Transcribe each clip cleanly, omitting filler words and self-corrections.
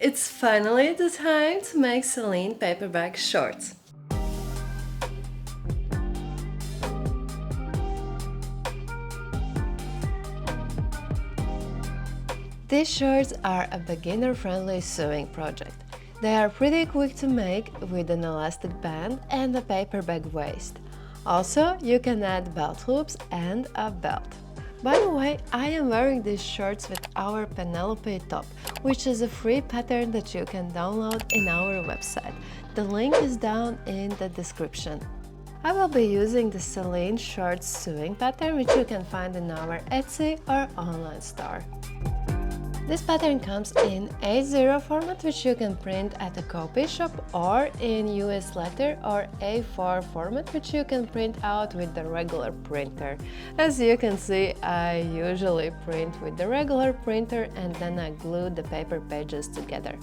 It's finally the time to make Selene Paperbag shorts. These shorts are a beginner-friendly sewing project. They are pretty quick to make with an elastic band and a paperbag waist. Also, you can add belt loops and a belt. By the way, I am wearing these shorts with our Penelope top, which is a free pattern that you can download in our website. The link is down in the description. I will be using the Selene shorts sewing pattern, which you can find in our Etsy or online store. This pattern comes in A0 format, which you can print at a copy shop, or in US letter or A4 format, which you can print out with the regular printer. As you can see, I usually print with the regular printer and then I glue the paper pages together.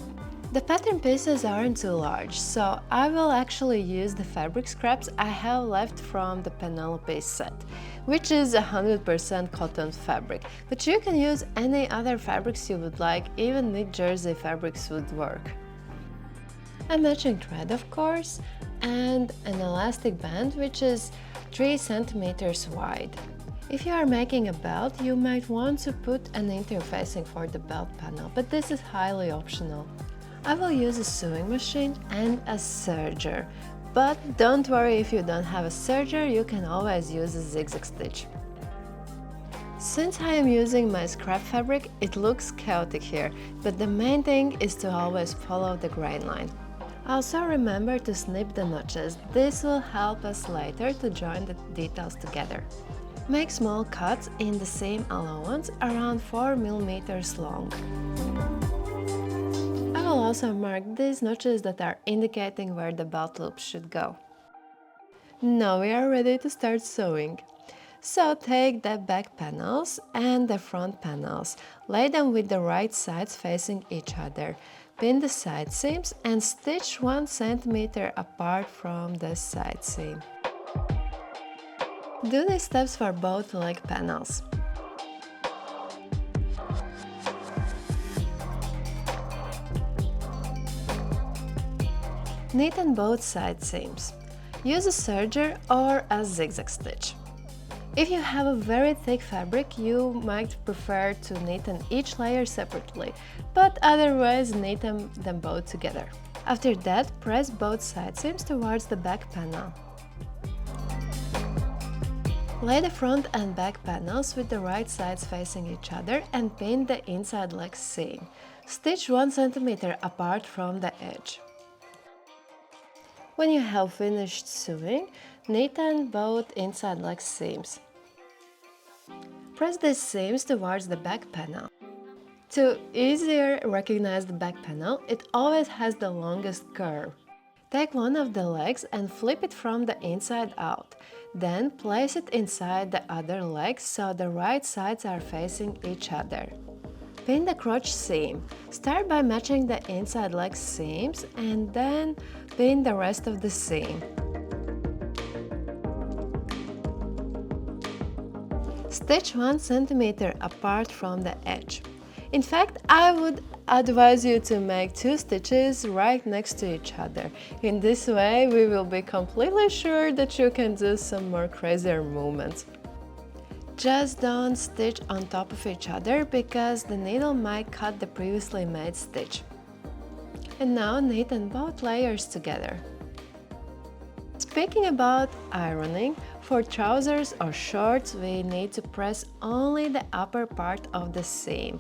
The pattern pieces aren't too large, so I will actually use the fabric scraps I have left from the Penelope set, which is 100% cotton fabric, but you can use any other fabrics you would like, even knit jersey fabrics would work. A matching thread, of course, and an elastic band which is 3 centimeters wide. If you are making a belt, you might want to put an interfacing for the belt panel, but this is highly optional. I will use a sewing machine and a serger, but don't worry if you don't have a serger, you can always use a zigzag stitch. Since I am using my scrap fabric, it looks chaotic here, but the main thing is to always follow the grain line. Also remember to snip the notches, this will help us later to join the details together. Make small cuts in the seam allowance around 4 mm long. I will also mark these notches that are indicating where the belt loops should go. Now we are ready to start sewing. So take the back panels and the front panels, lay them with the right sides facing each other, pin the side seams and stitch 1 cm apart from the side seam. Do these steps for both leg panels. Knit on both side seams. Use a serger or a zigzag stitch. If you have a very thick fabric, you might prefer to knit on each layer separately, but otherwise knit them both together. After that, press both side seams towards the back panel. Lay the front and back panels with the right sides facing each other and pin the inside leg seam. Stitch 1 cm apart from the edge. When you have finished sewing, knit on both inside leg seams. Press these seams towards the back panel. To easier recognize the back panel, it always has the longest curve. Take one of the legs and flip it from the inside out. Then place it inside the other leg so the right sides are facing each other. Pin the crotch seam. Start by matching the inside leg seams and then pin the rest of the seam. Stitch 1 cm apart from the edge. In fact, I would advise you to make 2 stitches right next to each other. In this way, we will be completely sure that you can do some more crazier movements. Just don't stitch on top of each other because the needle might cut the previously made stitch. And now knit on both layers together. Speaking about ironing, for trousers or shorts we need to press only the upper part of the seam.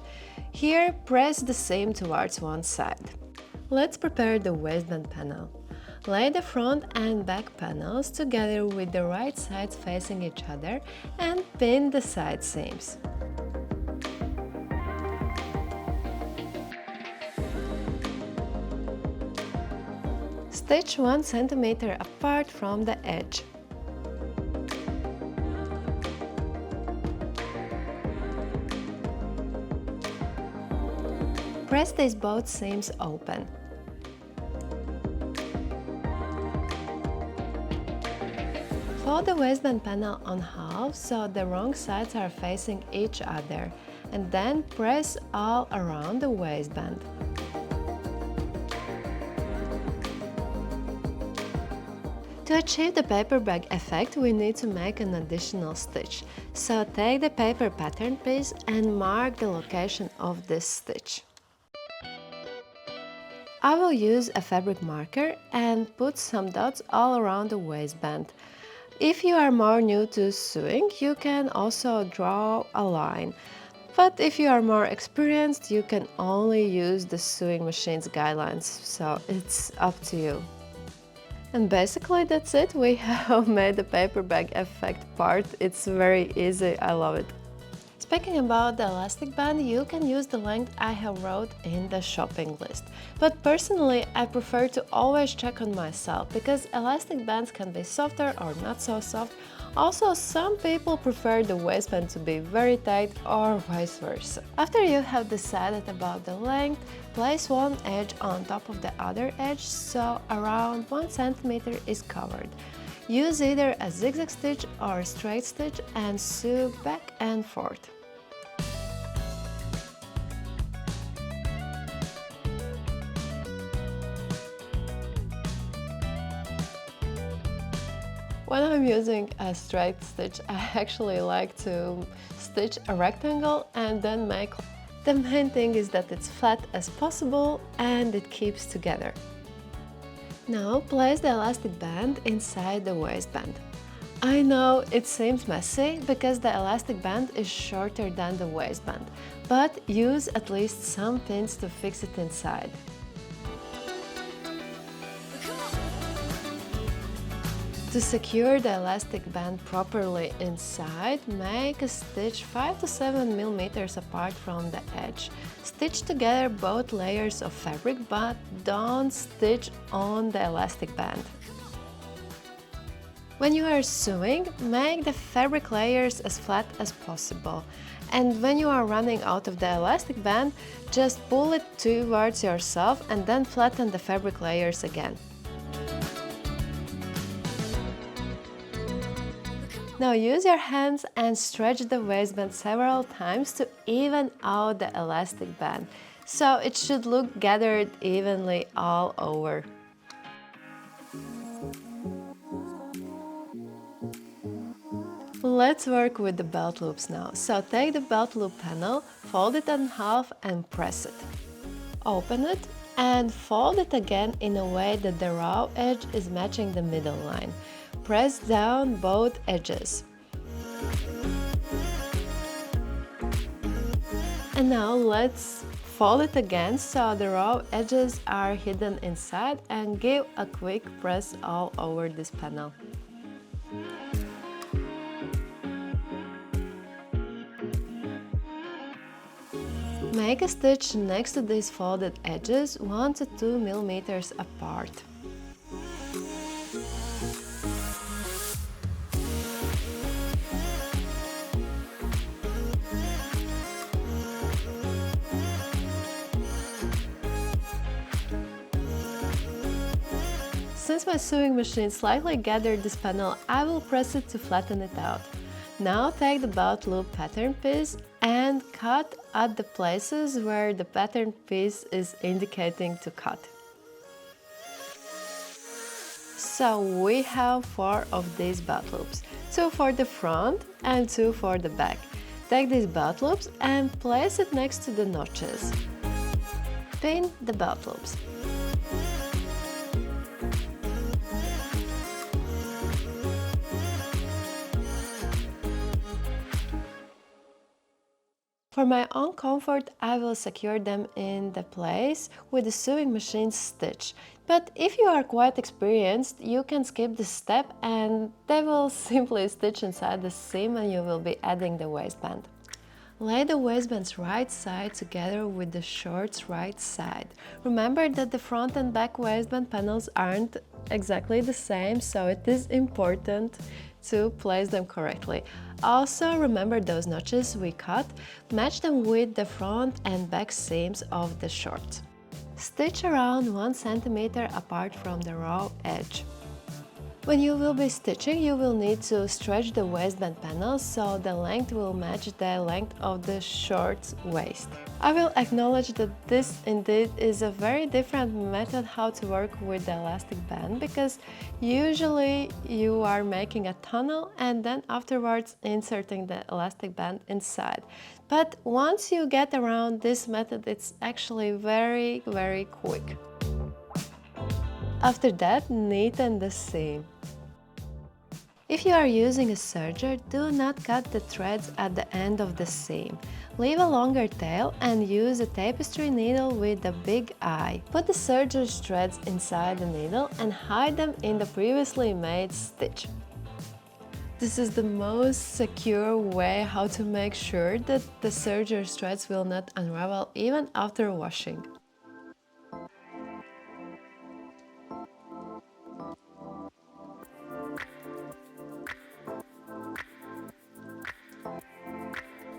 Here, press the seam towards one side. Let's prepare the waistband panel. Lay the front and back panels together with the right sides facing each other and pin the side seams. Stitch 1 cm apart from the edge. Press these both seams open. Fold the waistband panel on half so the wrong sides are facing each other, and then press all around the waistband. To achieve the paper bag effect, we need to make an additional stitch. So take the paper pattern piece and mark the location of this stitch. I will use a fabric marker and put some dots all around the waistband. If you are more new to sewing, you can also draw a line. But if you are more experienced, you can only use the sewing machine's guidelines, so it's up to you. And basically that's it, we have made the paper bag effect part. It's very easy, I love it. Speaking about the elastic band, you can use the length I have wrote in the shopping list. But personally, I prefer to always check on myself, because elastic bands can be softer or not so soft. Also, some people prefer the waistband to be very tight or vice versa. After you have decided about the length, place one edge on top of the other edge so around 1 centimeter is covered. Use either a zigzag stitch or a straight stitch and sew back and forth. When I'm using a straight stitch, I actually like to stitch a rectangle and then make. The main thing is that it's flat as possible and it keeps together. Now place the elastic band inside the waistband. I know it seems messy because the elastic band is shorter than the waistband, but use at least some pins to fix it inside. To secure the elastic band properly inside, make a stitch 5 to 7 mm apart from the edge. Stitch together both layers of fabric, but don't stitch on the elastic band. When you are sewing, make the fabric layers as flat as possible. And when you are running out of the elastic band, just pull it towards yourself and then flatten the fabric layers again. Now use your hands and stretch the waistband several times to even out the elastic band, so it should look gathered evenly all over. Let's work with the belt loops now. So take the belt loop panel, fold it in half and press it. Open it and fold it again in a way that the raw edge is matching the middle line. Press down both edges. And now let's fold it again so the raw edges are hidden inside, and give a quick press all over this panel. Make a stitch next to these folded edges 1 to 2 mm apart. Since my sewing machine slightly gathered this panel, I will press it to flatten it out. Now take the belt loop pattern piece and cut at the places where the pattern piece is indicating to cut. So we have 4 of these belt loops, 2 for the front and 2 for the back. Take these belt loops and place it next to the notches. Pin the belt loops. For my own comfort, I will secure them in the place with the sewing machine stitch. But if you are quite experienced, you can skip this step and they will simply stitch inside the seam and you will be adding the waistband. Lay the waistband's right side together with the short's right side. Remember that the front and back waistband panels aren't exactly the same, so it is important to place them correctly. Also, remember those notches we cut, match them with the front and back seams of the shorts. Stitch around 1 cm apart from the raw edge. When you will be stitching, you will need to stretch the waistband panel so the length will match the length of the short waist. I will acknowledge that this indeed is a very different method how to work with the elastic band, because usually you are making a tunnel and then afterwards inserting the elastic band inside. But once you get around this method, it's actually very quick. After that, neaten the seam. If you are using a serger, do not cut the threads at the end of the seam. Leave a longer tail and use a tapestry needle with a big eye. Put the serger's threads inside the needle and hide them in the previously made stitch. This is the most secure way how to make sure that the serger's threads will not unravel even after washing.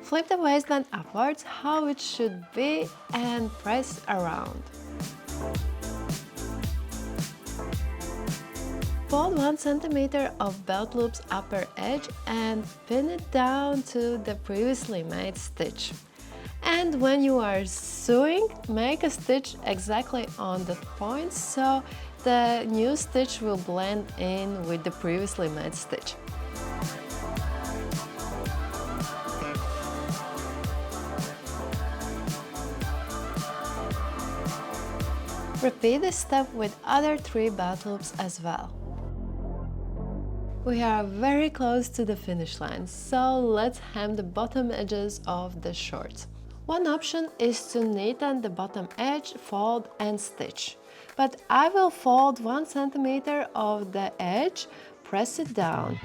Flip the waistband upwards how it should be and press around. Fold 1 cm of belt loop's upper edge and pin it down to the previously made stitch. And when you are sewing, make a stitch exactly on the point so the new stitch will blend in with the previously made stitch. Repeat this step with other 3 belt loops as well. We are very close to the finish line, so let's hem the bottom edges of the shorts. One option is to neaten the bottom edge, fold and stitch. But I will fold 1 cm of the edge, press it down.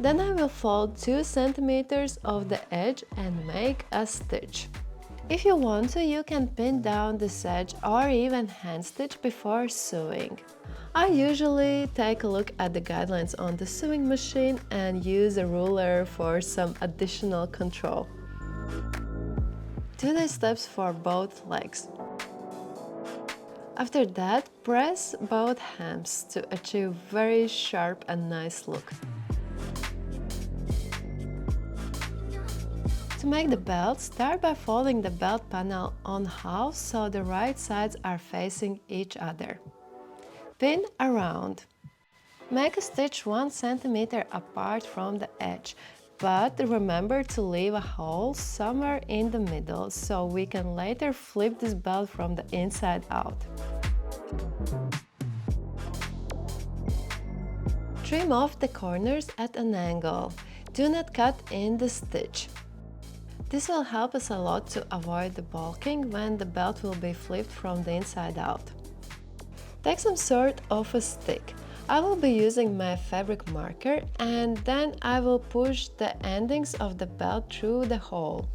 Then I will fold 2 cm of the edge and make a stitch. If you want to, you can pin down this edge or even hand stitch before sewing. I usually take a look at the guidelines on the sewing machine and use a ruler for some additional control. Do the steps for both legs. After that, press both hems to achieve very sharp and nice look. To make the belt, start by folding the belt panel on half so the right sides are facing each other. Pin around. Make a stitch 1 cm apart from the edge, but remember to leave a hole somewhere in the middle so we can later flip this belt from the inside out. Trim off the corners at an angle. Do not cut in the stitch. This will help us a lot to avoid the bulking when the belt will be flipped from the inside out. Take some sort of a stick. I will be using my fabric marker and then I will push the endings of the belt through the hole.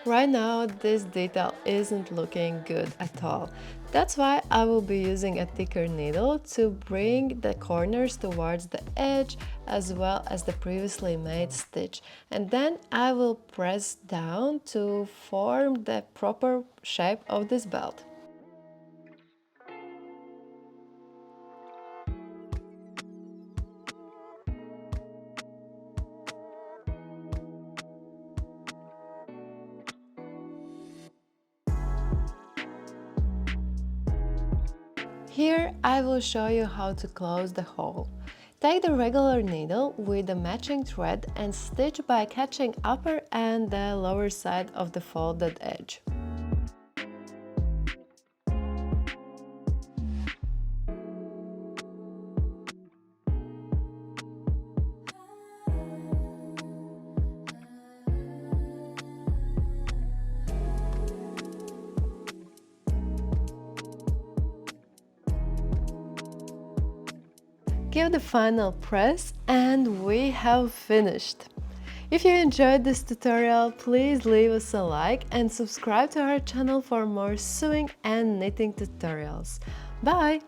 Right now, this detail isn't looking good at all. That's why I will be using a thicker needle to bring the corners towards the edge as well as the previously made stitch. And then I will press down to form the proper shape of this belt. Here I will show you how to close the hole. Take the regular needle with the matching thread and stitch by catching upper and the lower side of the folded edge. Give the final press and we have finished. If you enjoyed this tutorial, please leave us a like and subscribe to our channel for more sewing and knitting tutorials. Bye!